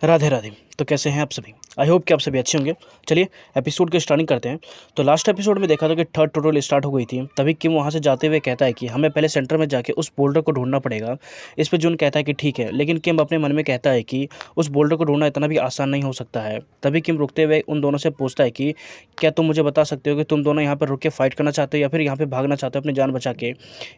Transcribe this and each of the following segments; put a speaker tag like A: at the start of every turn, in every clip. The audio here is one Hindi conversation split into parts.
A: राधे राधे। तो कैसे हैं आप सभी? आई होप कि आप सभी अच्छे होंगे। चलिए एपिसोड की स्टार्टिंग करते हैं। तो लास्ट एपिसोड में देखा था कि थर्ड ट्यूटोरियल स्टार्ट हो गई थी। तभी किम वहाँ से जाते हुए कहता है कि हमें पहले सेंटर में जाके उस बोल्डर को ढूंढना पड़ेगा। इस पे जून कहता है कि ठीक है, लेकिन किम अपने मन में कहता है कि उस बोल्डर को ढूंढना इतना भी आसान नहीं हो सकता है। तभी किम रुकते हुए उन दोनों से पूछता है कि क्या तुम मुझे बता सकते हो कि तुम दोनों यहाँ पर रुक के फाइट करना चाहते हो या फिर यहाँ पे भागना चाहते हो अपनी जान बचा के।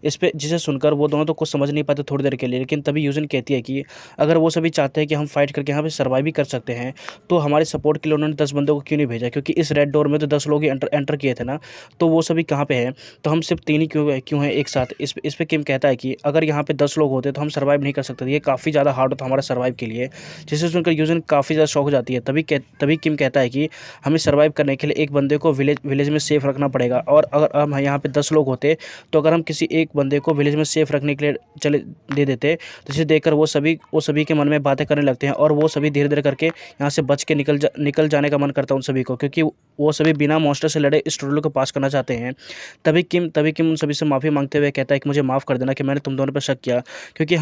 A: इस पे जिसे सुनकर वो दोनों तो कुछ समझ नहीं पाते थोड़ी देर के लिए, लेकिन तभी यूजिन कहती है कि अगर वो सभी चाहते हैं कि हम फाइट करके यहाँ पे सर्वाइव भी कर सकते हैं तो हमारे सपोर्ट के लिए उन्होंने 10 बंदों को क्यों नहीं भेजा, क्योंकि इस रेड डोर में तो 10 लोग ही एंटर किए थे ना। तो वो सभी कहाँ पे हैं? तो हम सिर्फ 3 ही क्यों हैं एक साथ? इस पे किम कहता है कि अगर यहाँ पे 10 लोग होते तो हम सर्वाइव नहीं कर सकते थे, ये काफ़ी ज़्यादा हार्ड होता हमारा सर्वाइव के लिए। जिसे सुनकर यूजन काफ़ी ज़्यादा शौक हो जाती है। तभी किम कहता है कि हमें सर्वाइव करने के लिए एक बंदे को विलेज में सेफ रखना पड़ेगा, और अगर हम यहाँ पे 10 लोग होते तो अगर हम किसी एक बंदे को विलेज में सेफ रखने के लिए चले दे देते तो इसे देखकर वो सभी के मन में बातें करने लगते हैं, और वो सभी धीरे धीरे करके यहाँ से बच के निकल जाने का मन करता है उन सभी को, क्योंकि वो सभी बिना मॉन्स्टर से लड़े इस ट्रोलो को पास करना चाहते हैं। तभी किम उन सभी से माफ़ी मांगते हुए कहता है कि मुझे माफ़ कर देना कि मैंने तुम दोनों पर शक किया, क्योंकि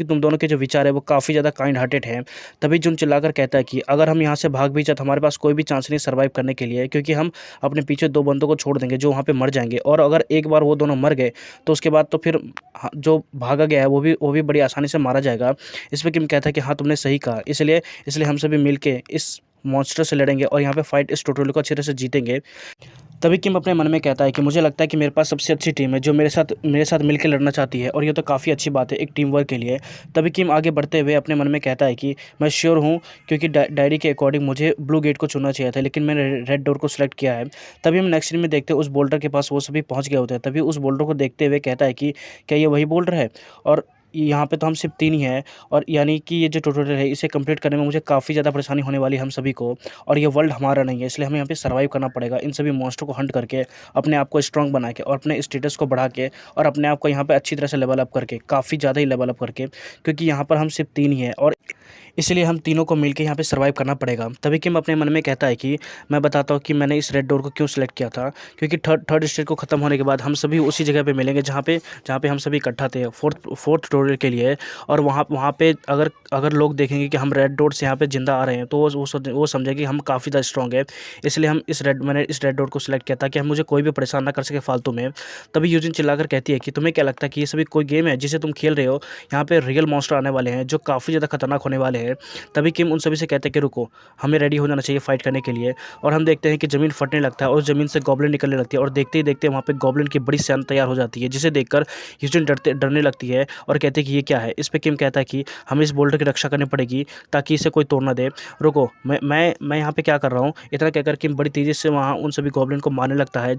A: तुम दोनों के जो विचार है वो काफ़ी ज़्यादा काइंड हार्टेड हैं। तभी जुन चिल्लाकर कहता है कि अगर हम यहाँ से भाग भी जाए तो हमारे पास कोई भी चांस नहीं सर्वाइव करने के लिए, क्योंकि हम अपने पीछे 2 बंदों को छोड़ देंगे जो वहाँ पे मर जाएंगे, और अगर एक बार वो दोनों मर गए तो उसके बाद तो फिर जो भागा गया है वो भी बड़ी आसानी से मारा जाएगा। इस पे किम कहता है कि हाँ, तुमने सही कहा, इसलिए हम सभी मिलके इस मॉन्स्टर से लड़ेंगे और यहाँ पे फाइट इस ट्यूटोरियल को अच्छे तरह से जीतेंगे। तभी किम अपने मन में कहता है कि मुझे लगता है कि मेरे पास सबसे अच्छी टीम है जो मेरे साथ मिलकर लड़ना चाहती है, और ये तो काफ़ी अच्छी बात है एक टीम वर्क के लिए। तभी किम आगे बढ़ते हुए अपने मन में कहता है कि मैं श्योर हूँ, क्योंकि डायरी के अकॉर्डिंग मुझे ब्लू गेट को चुनना चाहिए था, लेकिन मैंने रेड डोर को सिलेक्ट किया है। तभी हम नेक्स्ट सीन में देखते हैं उस बोल्डर के पास वो सभी पहुँच गए होते हैं। तभी उस बोल्डर को देखते हुए कहता है कि क्या ये वही बोल्डर है? और यहाँ पे तो हम सिर्फ 3 ही हैं, और यानी कि ये जो ट्यूटोरियल है इसे कंप्लीट करने में मुझे काफ़ी ज़्यादा परेशानी होने वाली है हम सभी को, और ये वर्ल्ड हमारा नहीं है, इसलिए हमें यहाँ पे सर्वाइव करना पड़ेगा इन सभी मॉन्स्टर को हंट करके, अपने आप को स्ट्रांग बना के और अपने स्टेटस को बढ़ा के, और अपने आप को यहाँ पे अच्छी तरह से लेवल अप करके, काफ़ी ज़्यादा ही लेवल अप करके, क्योंकि यहाँ पर हम सिर्फ 3 ही हैं और इसलिए हम तीनों को मिलकर यहाँ पे सर्वाइव करना पड़ेगा। तभी किम अपने मन में कहता है कि मैं बताता हूँ कि मैंने इस रेड डोर को क्यों सिलेक्ट किया था, क्योंकि थर्ड स्टेज को ख़त्म होने के बाद हम सभी उसी जगह पे मिलेंगे जहाँ पे हम सभी इकट्ठा थे फोर्थ ट्यूटोरियल के लिए। और वहाँ पे अगर लोग देखेंगे कि हम रेड डोर से यहाँ पे जिंदा आ रहे हैं तो वो समझेंगे कि हम काफ़ी ज़्यादा स्ट्रॉन्ग है, इसलिए मैंने इस रेड डोर को सिलेक्ट किया था कि हम मुझे कोई भी परेशान ना कर सके फालतू में। तभी यूजिन चिल्लाकर कहती है कि तुम्हें क्या लगता है कि ये सभी कोई गेम है जिसे तुम खेल रहे हो? यहाँ पे रियल मॉन्स्टर आने वाले हैं जो काफ़ी ज़्यादा खतरनाक होने वाले हैं। तभी किम उन सभी से कहते हैं कि रुको, हमें रेडी हो जाना चाहिए फाइट करने के लिए, और हम देखते हैं कि ज़मीन फटने लगता है और ज़मीन से गॉब्लिन निकलने लगती है, और देखते ही देखते वहाँ पे गॉब्लिन की बड़ी सेना तैयार हो जाती है, जिसे देखकर यूजिन डरने लगती है और कहते हैं कि ये क्या है। इस पे किम कहता है कि हमें इस बोल्डर की रक्षा करनी पड़ेगी ताकि इसे कोई तोड़ ना दे। रुको, मैं यहाँ पे क्या कर रहा हूँ? इतना कहकर किम बड़ी तेज़ी से वहाँ उन सभी गॉब्लिन को मारने लगता है,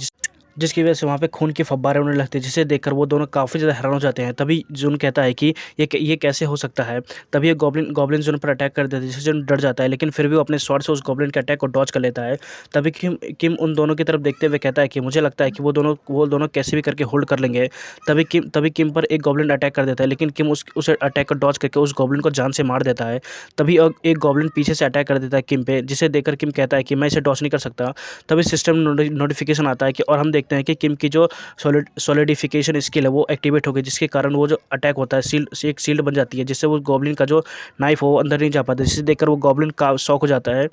A: जिसकी वजह से वहाँ पे खून की फव्वारे उड़ने लगते हैं, जिसे देखकर वो दोनों काफ़ी ज़्यादा हैरान हो जाते हैं। तभी जून कहता है कि ये कैसे हो सकता है? तभी ये गॉब्लिन जून पर अटैक कर देते हैं, जिससे जून डर जाता है, लेकिन फिर भी वो अपने स्वॉर्ड से उस गॉब्लिन के अटैक को डॉज कर लेता है। तभी किम उन दोनों की तरफ देखते हुए कहता है कि मुझे लगता है कि वो दोनों कैसे भी करके होल्ड कर लेंगे। तभी किम पर एक गॉब्लिन अटैक कर देता है, लेकिन किम उस अटैक को डॉज करके उस गॉब्लिन को जान से मार देता है। तभी एक गॉब्लिन पीछे से अटैक कर देता है किम पे, जिसे देखकर किम कहता है कि मैं इसे डॉज नहीं कर सकता। तभी सिस्टम नोटिफिकेशन आता है कि, और हम देखते हैं कि किम की जो सॉलिडिफिकेशन स्किल है वो एक्टिवेट हो गई, जिसके कारण वो जो अटैक होता है एक शील्ड बन जाती है, जिससे वो गॉब्लिन का जो नाइफ हो वो अंदर नहीं जा पाता, जिसे देखकर वो गॉब्लिन का शॉक हो जाता है।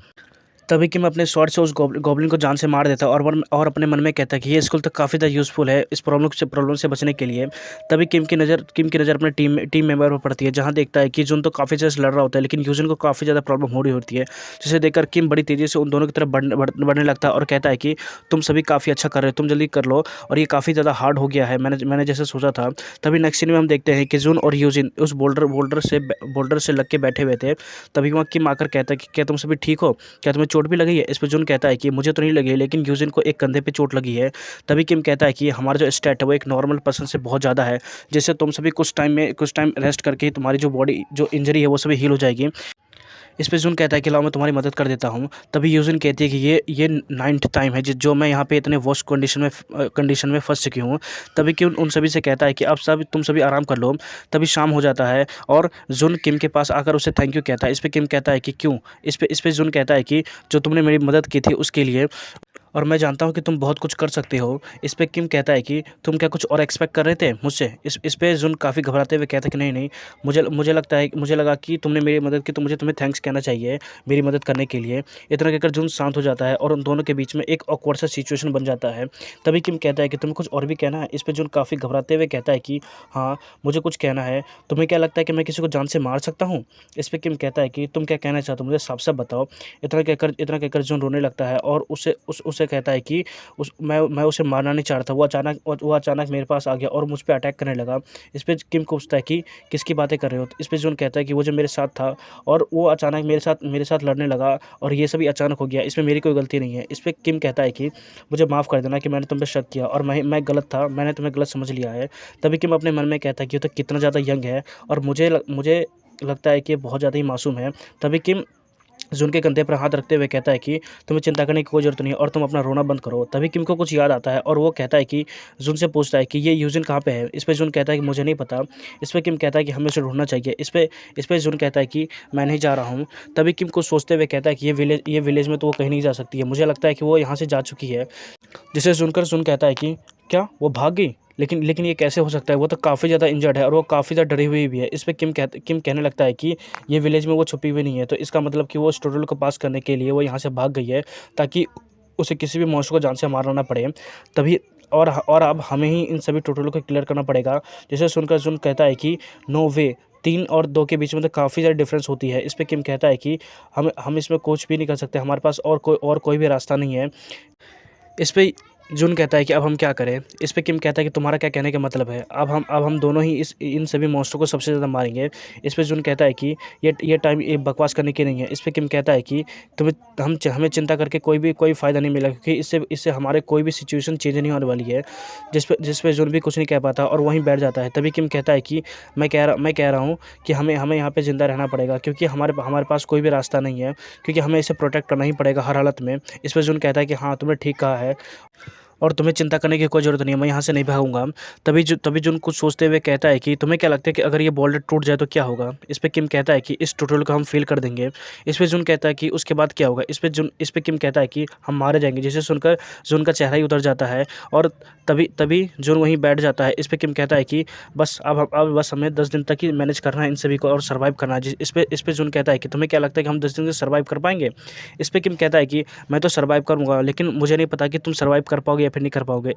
A: तभी कि मैं अपने स्वॉर्ड से उस गॉब्लिन को जान से मार देता है, और अपने मन में कहता है कि ये स्किल तो काफ़ी ज़्यादा यूज़फुल है इस प्रॉब्लम से बचने के लिए। तभी किम की नज़र अपने टीम मेंबर पर पड़ती है, जहाँ देखता है कि जुन तो काफ़ी ज़्यादा लड़ रहा होता है, लेकिन यूजिन को काफ़ी ज़्यादा प्रॉब्लम हो रही होती है, जिसे देखकर किम बड़ी तेज़ी से उन दोनों की तरफ बढ़ने लगता है और कहता है कि तुम सभी काफ़ी अच्छा कर रहे हो, तुम जल्दी कर लो, और ये काफ़ी ज़्यादा हार्ड हो गया है, मैंने जैसे सोचा था। तभी नेक्स्ट सीन में हम देखते हैं कि जुन और यूजिन उस बोल्डर से लग के बैठे हुए थे। तभी वहाँ किम आकर कहता है कि क्या तुम सभी ठीक हो? क्या तुम्हें चोट भी लगी है? इस पर जून कहता है कि मुझे तो नहीं लगी है, लेकिन यूजिन को एक कंधे पे चोट लगी है। तभी किम कहता है कि हमारा जो स्टैट है वो एक नॉर्मल पर्सन से बहुत ज़्यादा है, जिससे तुम सभी कुछ टाइम रेस्ट करके ही तुम्हारी जो बॉडी जो इंजरी है वो सभी हील हो जाएगी। इस पे जून कहता है कि लाओ मैं तुम्हारी मदद कर देता हूँ। तभी यूजिन कहती है कि ये 9th टाइम है जो मैं यहाँ पे इतने वर्स्ट कंडीशन में फंस चुकी हूँ। तभी कि उन सभी से कहता है कि अब तुम सभी आराम कर लो। तभी शाम हो जाता है और जून किम के पास आकर उसे थैंक यू कहता है। इस पे किम कहता है कि क्यों? इस पे जून कहता है कि जो तुमने मेरी मदद की थी उसके लिए। और मैं जानता हूँ कि तुम बहुत कुछ कर सकते हो। इस पे किम कहता है कि तुम क्या कुछ और एक्सपेक्ट कर रहे थे मुझसे? इस पे जुन काफ़ी घबराते हुए कहता है कि नहीं नहीं, मुझे लगता है, मुझे लगा कि तुमने मेरी मदद की तो मुझे तुम्हें थैंक्स कहना चाहिए मेरी मदद करने के लिए। इतना कहकर जुन शांत हो जाता है और उन दोनों के बीच में एक ऑकवर्ड सा सिचुएशन बन जाता है। तभी किम कहता है कि तुम्हें कुछ और भी कहना है? इस पे जुन काफ़ी घबराते हुए कहता है कि हाँ, मुझे कुछ कहना है। तुम्हें क्या लगता है कि मैं किसी को जान से मार सकता हूँ? इस पे किम कहता है कि तुम क्या कहना चाहते हो, मुझे साफ-साफ बताओ। इतना कहकर जॉन रोने लगता है और उसे कहता है कि उस मैं उसे मारना नहीं चाह रहा था। वो अचानक मेरे पास आ गया और मुझ पे अटैक करने लगा। इस पे किम पूछता है कि किसकी बातें कर रहे हो? तो इस पे जॉन कहता है कि वो जो मेरे साथ था और वो अचानक मेरे साथ लड़ने लगा और ये सभी अचानक हो गया। इसमें मेरी कोई गलती नहीं है। इस पे किम कहता है कि मुझे माफ़ कर देना कि मैंने तुम पे शक किया और मैं गलत था। मैंने तुम्हें गलत समझ लिया है। तभी किम अपने मन में कहता है कि ये तो कितना ज़्यादा यंग है और मुझे लगता है कि ये बहुत ज़्यादा ही मासूम है। तभी किम जुन के कंधे पर हाथ रखते हुए कहता है कि तुम्हें चिंता करने की कोई ज़रूरत नहीं है और तुम अपना रोना बंद करो। तभी किम को कुछ याद आता है और वो कहता है कि जुन से पूछता है कि ये यूजिन कहाँ पे है? इस पे जुन कहता है कि मुझे नहीं पता। इस पे किम कहता है कि हमें उसे ढूँढना चाहिए। इस पे जुन कहता है कि मैं नहीं जा रहा हूँ। तभी किम कुछ सोचते हुए कहता है कि ये विलेज में तो वो कहीं नहीं जा सकती है। मुझे लगता है कि वो यहाँ से जा चुकी है। जिसे सुनकर जुन कहता है कि क्या वो भाग गई? लेकिन ये कैसे हो सकता है? वो तो काफ़ी ज़्यादा इंजर्ड है और वो काफ़ी ज़्यादा डरी हुई भी है। इस पे किम कहने लगता है कि ये विलेज में वो छुपी हुई नहीं है, तो इसका मतलब कि वो उस टोटल को पास करने के लिए वो यहाँ से भाग गई है, ताकि उसे किसी भी मॉन्स्टर को जान से मारना ना पड़े। तभी और अब हमें ही इन सभी टोटलों को क्लियर करना पड़ेगा। जिसे सुनकर जुन कहता है कि नो वे, 3 और 2 के बीच में तो काफ़ी ज़्यादा डिफरेंस होती है। इस पे किम कहता है कि हम इसमें कुछ भी नहीं कर सकते, हमारे पास और कोई भी रास्ता नहीं है। इस पे जुन कहता है कि अब हम क्या करें? इस पे किम कहता है कि तुम्हारा क्या कहने का मतलब है? अब हम दोनों ही इस इन सभी मॉन्स्टर को सबसे ज़्यादा मारेंगे। इस पे जुन कहता है कि ये टाइम ये बकवास करने की नहीं है। इस पे किम कहता है कि हमें चिंता करके कोई फ़ायदा नहीं मिला, क्योंकि इससे हमारे कोई भी सिचुएशन चेंज नहीं होने वाली है। जिस पे जुन भी कुछ नहीं कह पाता और वहीं बैठ जाता है। तभी किम कहता है कि मैं कह रहा हूँ कि हमें यहाँ पे ज़िंदा रहना पड़ेगा, क्योंकि हमारे पास कोई भी रास्ता नहीं है, क्योंकि हमें इसे प्रोटेक्ट करना ही पड़ेगा हर हालत में। इस पे जुन कहता है कि हाँ, तुमने ठीक कहा है और तुम्हें चिंता करने की कोई ज़रूरत नहीं है, मैं यहाँ से नहीं भागूँगा। तभी जुन कुछ सोचते हुए कहता है कि तुम्हें क्या लगता है कि अगर ये बोल्डर टूट जाए तो क्या होगा? इस पे किम कहता है कि इस ट्यूटोरियल को हम फ़ेल कर देंगे। इस पे जुन कहता है कि उसके बाद क्या होगा? इस पे किम कहता है कि हम मारे जाएँगे। जिसे सुनकर जुन का चेहरा ही उतर जाता है और तभी तभी जुन वहीं बैठ जाता है। इस पे किम कहता है कि अब बस हमें 10 दिन तक ही मैनेज करना है इन सभी को और सर्वाइव करना है। इस पे जुन कहता है कि तुम्हें क्या लगता है कि हम 10 दिन से सर्वाइव कर पाएँगे? इस पे किम कहता है कि मैं तो सर्वाइव करूँगा, लेकिन मुझे नहीं पता कि तुम सर्वाइव कर पाओगे या फिर नहीं कर पाओगे।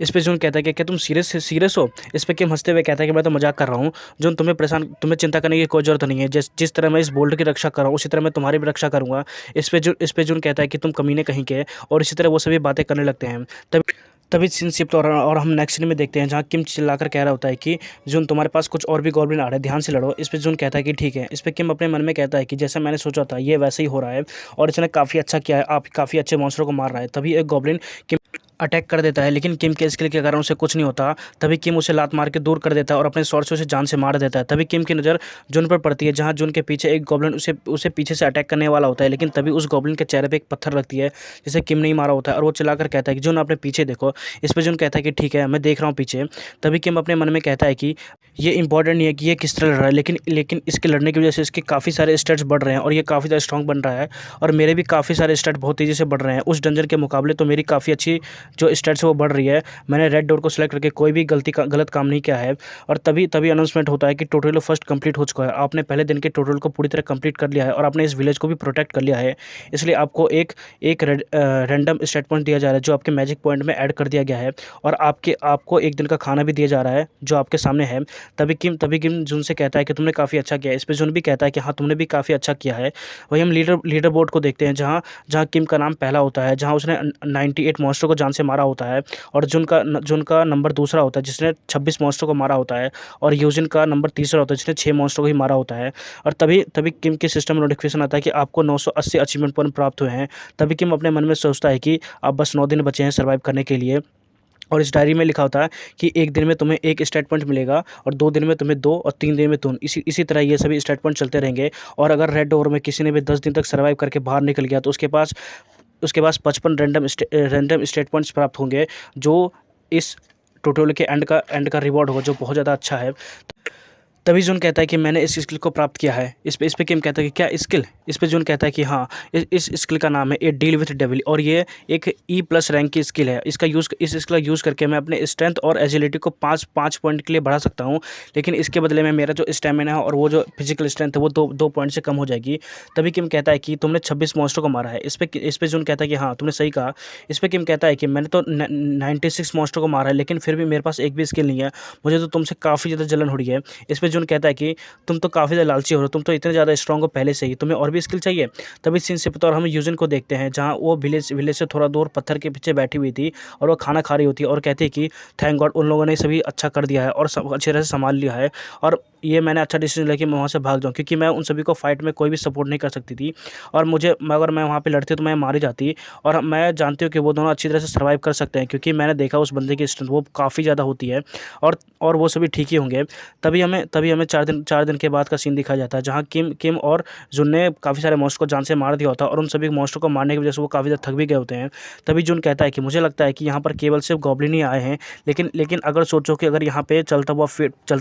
A: इस पे जून कहता है कि क्या तुम सीरियस हो? इस पे किम हँसते हुए कहता है कि मैं तो मज़ाक कर रहा हूँ। जून, तुम्हें चिंता करने की कोई ज़रूरत नहीं है। जिस तरह मैं इस बोल्ट की रक्षा कर रहा हूँ, उसी तरह मैं तुम्हारी भी रक्षा करूँगा। इस पे जून कहता है कि तुम कमीने कहीं के, और इसी तरह वो सभी बातें करने लगते हैं। तभी तभी सीन शिफ्ट और हम नेक्स्ट सीन में देखते हैं, जहाँ किम चिल्लाकर कह रहा होता है कि जून, तुम्हारे पास कुछ और भी गॉब्लिन आ रहे हैं, ध्यान से लड़ो। इस पे जून कहता है कि ठीक है। इस पे किम अपने मन में कहता है कि जैसा मैंने सोचा था ये वैसे ही हो रहा है और इसने काफ़ी अच्छा किया है, आप काफ़ी अच्छे मॉन्स्टरों को मार रहा है। तभी एक गॉब्लिन किम अटैक कर देता है, लेकिन किम के स्किल के कारण उसे कुछ नहीं होता। तभी किम उसे लात मार के दूर कर देता है और अपने स्वॉर्ड से उसे जान से मार देता है। तभी किम की नज़र जून पर पड़ती है, जहाँ जून के पीछे एक गॉब्लिन उसे पीछे से अटैक करने वाला होता है, लेकिन तभी उस गॉब्लिन के चेहरे पे एक पत्थर लगती है जिसे किम नहीं मारा होता है और वो चिल्लाकर कहता है कि जून, अपने पीछे देखो। इस पे जून कहता है कि ठीक है, मैं देख रहा हूँ पीछे। तभी किम अपने मन में कहता है कि ये इंपॉर्टेंट नहीं है कि ये किस तरह लड़ रहा है, लेकिन इसके लड़ने की वजह से इसके काफ़ी सारे स्टेट्स बढ़ रहे हैं और ये काफ़ी ज़्यादा स्ट्रॉन्ग बन रहा है और मेरे भी काफ़ी सारे स्टेट बहुत तेज़ी से बढ़ रहे हैं। उस डंजन के मुकाबले तो मेरी काफ़ी अच्छी जो स्टेट्स है वो बढ़ रही है। मैंने रेड डॉट को सेलेक्ट करके कोई भी गलत काम नहीं किया है। और तभी तभी अनाउंसमेंट होता है कि टोटल फर्स्ट कंप्लीट हो चुका है। आपने पहले दिन के टोटल को पूरी तरह कंप्लीट कर लिया है और आपने इस विलेज को भी प्रोटेक्ट कर लिया है। इसलिए आपको एक रैंडम स्टेट पॉइंट दिया जा रहा है, जो आपके मैजिक पॉइंट में ऐड कर दिया गया है, और आपको एक दिन का खाना भी दिया जा रहा है जो आपके सामने है। तभी किम जून से कहता है कि तुमने काफ़ी अच्छा किया है। इस पे जून भी कहता है कि हाँ, तुमने भी काफ़ी अच्छा किया है। वही हम लीडर बोर्ड को देखते हैं, जहाँ जहाँ किम का नाम पहला होता है, जहाँ उसने 98 मॉन्स्टर को जान से मारा होता है, और जुन का नंबर दूसरा होता है जिसने 26 मॉन्स्टर को मारा होता है, और यूजिन का नंबर तीसरा होता है जिसने 6 मॉन्स्टर को ही मारा होता है। और तभी तभी किम के सिस्टम में नोटिफिकेशन आता है कि आपको 980 अचीवमेंट पॉइंट प्राप्त हुए हैं। तभी किम अपने मन में सोचता है कि अब बस 9 दिन बचे हैं सर्वाइव करने के लिए। और इस डायरी में लिखा होता है कि एक दिन में तुम्हें एक स्टेट पॉइंट मिलेगा, और 2 दिन में तुम्हें 2, और 3 दिन में 3। इसी तरह ये सभी स्टेट पॉइंट चलते रहेंगे। और अगर रेड डोर में किसी ने भी 10 दिन तक सर्वाइव करके बाहर निकल गया तो उसके पास 55 रैंडम स्टेट पॉइंट्स प्राप्त होंगे, जो इस ट्यूटोरियल के एंड का रिवॉर्ड होगा, जो बहुत ज़्यादा अच्छा है। तभी जून कहता है कि मैंने इस स्किल को प्राप्त किया है। इस पे किम कहता है कि क्या स्किल? इस पे जून कहता है कि हाँ, इस स्किल का नाम है ए डील विथ डेविल और ये एक E+ रैंक की स्किल है। इस स्किल का यूज़ करके मैं अपने स्ट्रेंथ और एजिलिटी को 5 पॉइंट के लिए बढ़ा सकता हूँ, लेकिन इसके बदले में मेरा जो स्टेमिना है और वो जो फिजिकल स्ट्रेंथ है वो 2 पॉइंट से कम हो जाएगी। तभी किम कहता है कि तुमने 26 मॉन्स्टर को मारा है। इस पे जून कहता है कि हाँ, तुमने सही कहा। इस पे किम कहता है कि मैंने तो 96 मॉन्स्टर को मारा है, लेकिन फिर भी मेरे पास एक भी स्किल नहीं है। मुझे तो तुमसे काफ़ी ज़्यादा जलन हो रही है। इस पे जून कहता है कि तुम तो काफ़ी ज़्यादा लालची हो रहे हो, तुम तो इतने ज़्यादा स्ट्रॉन्ग हो पहले से ही, तुम्हें और भी स्किल चाहिए। तभी सीन से पता और हम यूजिन को देखते हैं, जहाँ वो विलेज से थोड़ा दूर पत्थर के पीछे बैठी हुई थी और वो खाना खा रही होती है और कहती है कि थैंक गॉड उन लोगों ने सभी अच्छा कर दिया है और सब अच्छी तरह से संभाल लिया है, और ये मैंने अच्छा डिसीजन लिया कि मैं वहाँ से भाग जाऊँ, क्योंकि मैं उन सभी को फाइट में कोई भी सपोर्ट नहीं कर सकती थी, और मुझे अगर मैं वहाँ पे लड़ती तो मैं मारी जाती। और मैं जानती हूँ कि वो दोनों अच्छी तरह से सर्वाइव कर सकते हैं, क्योंकि मैंने देखा उस बंदे की स्ट्रेंथ वो काफ़ी ज़्यादा होती है, और वो सभी ठीक ही होंगे। तभी हमें 4 दिन के बाद का सीन दिखाया जाता है, जहाँ किम किम और जुन ने काफ़ी सारे मॉन्स्टर को जान से मार दिया होता है, और उन सभी मॉन्स्टर को मारने की वजह से वो काफ़ी ज़्यादा थक भी गए होते हैं। तभी जुन कहता है कि मुझे लगता है कि यहाँ पर केवल सिर्फ गॉब्लिन ही आए हैं, लेकिन अगर सोचो कि अगर यहाँ पे चलता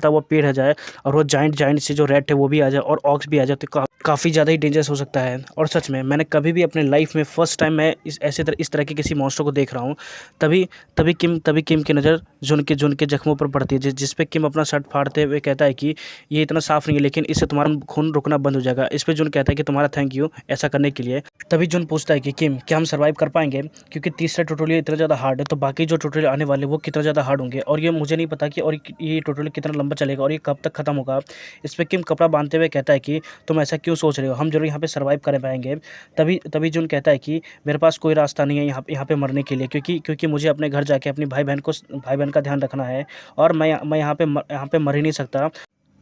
A: हुआ पेड़ आ जाए और वो जाइंट से जो रेड है वो भी आ जाए और ऑक्स भी आ जाए, तो काफ़ी ज़्यादा ही डेंजरस हो सकता है। और सच में मैंने कभी भी अपने लाइफ में फर्स्ट टाइम मैं इस तरह के किसी मॉन्स्टर को देख रहा हूँ। तभी तभी किम की नज़र जुन के जख्मों पर पड़ती है, जिस पे किम अपना शर्ट फाड़ते हुए कहता है कि ये इतना साफ नहीं है, लेकिन इससे तुम्हारा खून रुकना बंद हो जाएगा। इस पे जुन कहता है कि तुम्हारा थैंक यू ऐसा करने के लिए। तभी जुन पूछता है कि किम, क्या हम सर्वाइव कर पाएंगे, क्योंकि तीसरा ट्यूटोरियल इतना ज़्यादा हार्ड है, तो बाकी जो ट्यूटोरियल आने वाले वो कितना ज़्यादा हार्ड होंगे, और ये मुझे नहीं पता कि और ये ट्यूटोरियल कितना लंबा चलेगा और ये कब तक खत्म होगा। इस पे किम कपड़ा बांधते हुए कहता है कि तुम ऐसा क्यों सोच रहे हो, हम जरूर यहाँ पे सर्वाइव कर पाएंगे। तभी जुन कहता है कि मेरे पास कोई रास्ता नहीं है यहाँ पे मरने के लिए, क्योंकि मुझे अपने घर जाके अपनी भाई बहन का ध्यान रखना है, और मैं यहाँ पे मर ही नहीं सकता।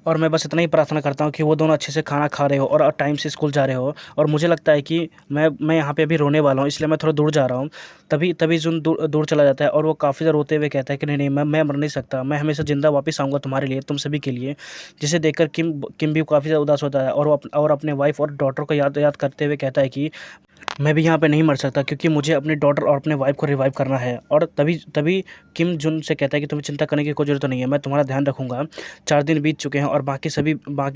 A: और मैं बस इतना ही प्रार्थना करता हूँ कि वो दोनों अच्छे से खाना खा रहे हो और टाइम से स्कूल जा रहे हो, और मुझे लगता है कि मैं यहाँ पे अभी रोने वाला हूँ, इसलिए मैं थोड़ा दूर जा रहा हूँ। तभी जुन दूर चला जाता है, और वो काफ़ी ज़्यादा रोते हुए कहता है कि नहीं मैं मर नहीं सकता, मैं हमेशा ज़िंदा वापस आऊँगा तुम्हारे लिए, तुम सभी के लिए। जिसे देखकर किम भी काफ़ी ज़्यादा उदास होता है, और अपने वाइफ और डॉटर को याद करते हुए कहता है कि मैं भी यहाँ पे नहीं मर सकता, क्योंकि मुझे अपनी डॉटर और अपने वाइफ को रिवाइव करना है। और तभी किम जुन से कहता है कि तुम्हें चिंता करने की कोई ज़रूरत नहीं है, मैं तुम्हारा ध्यान रखूँगा। 4 दिन बीत चुके हैं और बाकी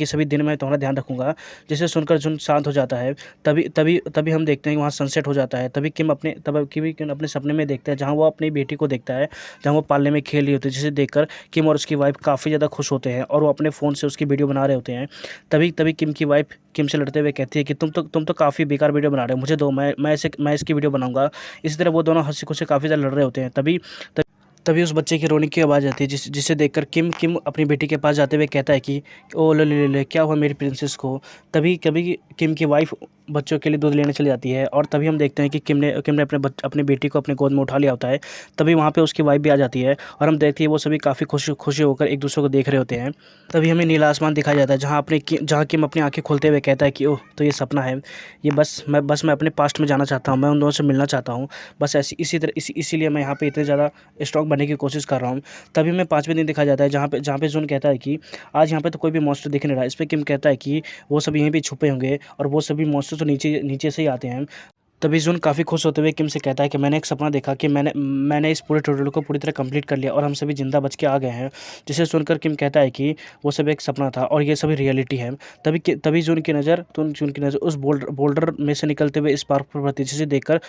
A: सभी दिन मैं तुम्हारा ध्यान रखूँगा। जिसे सुनकर जुन शांत हो जाता है। तभी हम देखते हैं कि वहाँ सनसेट हो जाता है। तभी किम अपने सपने में देखता है, जहाँ वो अपनी बेटी को देखता है, जहाँ वो पालने में खेल रही होती है, जिसे देखकर किम और उसकी वाइफ काफ़ी ज़्यादा खुश होते हैं, और वो अपने फ़ोन से उसकी वीडियो बना रहे होते हैं। तभी किम की वाइफ किम से लड़ते हुए कहती है कि तुम तो काफ़ी बेकार वीडियो बना रहे हो, मुझे दो, मैं इसकी वीडियो बनाऊंगा। इसी तरह वो दोनों हंसी खुशी काफ़ी ज़्यादा लड़ रहे होते हैं। तभी उस बच्चे की रोने की आवाज़ आती है, जिसे देखकर किम अपनी बेटी के पास जाते हुए कहता है कि ओ ले क्या हुआ मेरी प्रिंसेस को। तभी कभी किम की वाइफ बच्चों के लिए दूध लेने चली जाती है, और तभी हम देखते हैं कि किम ने अपनी बेटी को अपने गोद में उठा लिया होता है। तभी वहाँ पे उसकी वाइफ भी आ जाती है, और हम देखते हैं वो सभी काफ़ी खुशी होकर एक दूसरे को देख रहे होते हैं। तभी हमें नीला आसमान दिखाया जाता है, जहाँ किम अपनी आंखें खोलते हुए कहता है कि ओह, तो ये सपना है, ये मैं अपने पास्ट में जाना चाहता हूँ, मैं उन दोनों से मिलना चाहता हूँ, बस इसीलिए मैं यहाँ पे इतने ज़्यादा स्ट्रॉन्ग बनने की कोशिश कर रहा हूँ। तभी हमें 5वें दिन दिखाया जाता है, जहाँ पे जुन कहता है कि आज यहाँ पे तो कोई भी मॉन्स्टर दिख नहीं रहा। इस पे किम कहता है कि वो सब यहीं पे छुपे होंगे, और वो सभी मॉन्स्टर तो नीचे से ही आते हैं। तभी जुन काफ़ी खुश होते हुए किम से कहता है कि मैंने एक सपना देखा कि मैंने इस पूरे ट्यूटोरियल को पूरी तरह कंप्लीट कर लिया, और हम सभी जिंदा बच के आ गए हैं। जिसे सुनकर किम कहता है कि वो सब एक सपना था और ये सभी रियलिटी है। तभी जुन की नज़र उस बोल्डर में से निकलते हुए स्पार्क पर पड़ती है, जिसे देखकर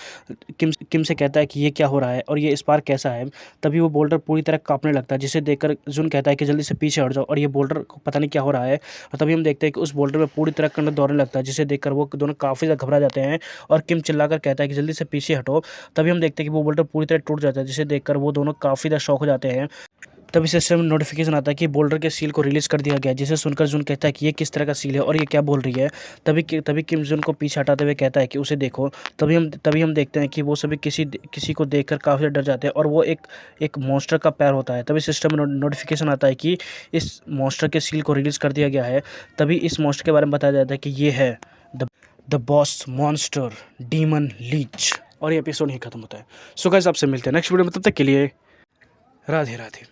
A: किम से कहता है कि ये क्या हो रहा है और ये स्पार्क कैसा है। तभी वो बोल्डर पूरी तरह कांपने लगता है, जिसे देखकर जुन कहता है कि जल्दी से पीछे हट जाओ, और ये बोल्डर को पता नहीं क्या हो रहा है। और तभी हम देखते हैं कि उस बोल्डर में पूरी तरह कंधा दौड़ने लगता है, जिसे देखकर वो दोनों काफ़ी ज़्यादा घबरा जाते हैं, और किम चिल्लाकर कहता है कि जल्दी से पीछे हटो। तभी हम देखते हैं कि वो बोल्डर पूरी तरह टूट जाता है, जिसे देखकर वो दोनों काफ़ी ज़्यादा शॉक हो जाते हैं। तभी सिस्टम में नोटिफिकेशन आता है कि बोल्डर के सील को रिलीज़ कर दिया गया है, जिसे सुनकर जुन कहता है कि ये किस तरह का सील है और ये क्या बोल रही है। तभी किम जुन को पीछे हटाते हुए कहता है कि उसे देखो। तभी हम देखते हैं कि वो सभी किसी को देखकर काफ़ी डर जाते हैं, और वो एक मॉन्स्टर का पैर होता है। तभी सिस्टम में नोटिफिकेशन आता है कि इस मॉन्स्टर के सील को रिलीज़ कर दिया गया है। तभी इस मॉन्स्टर के बारे में बताया जाता है कि ये है the boss monster demon leech, और ये एपिसोड ही खत्म होता है। सो गाइस, आपसे मिलते हैं नेक्स्ट वीडियो में, तब तक के लिए राधे राधे।